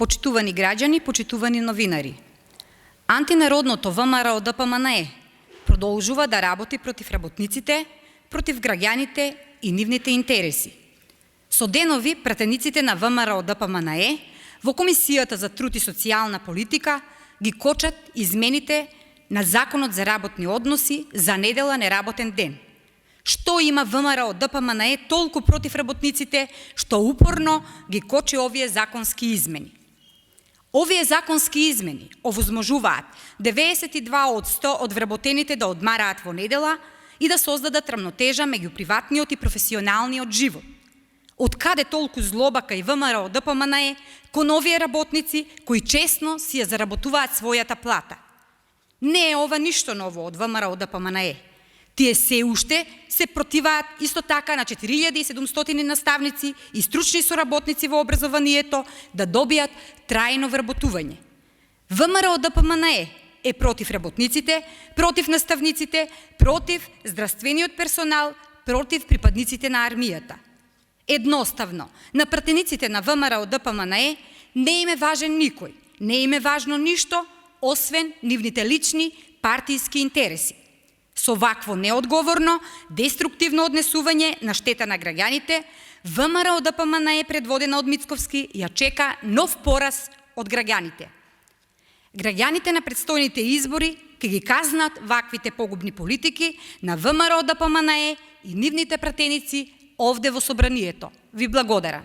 Почитувани граѓани, почитувани новинари, антинародното ВМРО ДПМНЕ продолжува да работи против работниците, против граѓаните и нивните интереси. Со денови пратениците на ВМРО ДПМНЕ во Комисијата за труд и социјална политика ги кочат измените на Законот за работни односи за недела неработен ден. Што има ВМРО ДПМНЕ толку против работниците, што упорно ги кочи овие законски измени? Овие законски измени овозможуваат 92% од вработените да одмараат во недела и да создадат рамнотежа меѓу приватниот и професионалниот живот. Од каде толку злоба кај ВМРО ДПМНЕ кон овие работници кои честно си ја заработуваат својата плата? Не е ова ништо ново од ВМРО ДПМНЕ. Тие се уште се противаат исто така на 4700 наставници и стручни соработници во образованието да добијат трајно вработување. ВМРО ДПМНЕ е против работниците, против наставниците, против здравствениот персонал, против припадниците на армијата. Едноставно, на пратениците на ВМРО ДПМНЕ не им е важен никој, не им е важно ништо, освен нивните лични партиски интереси. Со вакво неодговорно, деструктивно однесување на штета на граѓаните, ВМРО ДПМНЕ предводена од Мицковски ја чека нов пораз од граѓаните. Граѓаните на предстојните избори ќе ги казнат ваквите погубни политики на ВМРО ДПМНЕ и нивните пратеници овде во собранието. Ви благодарам.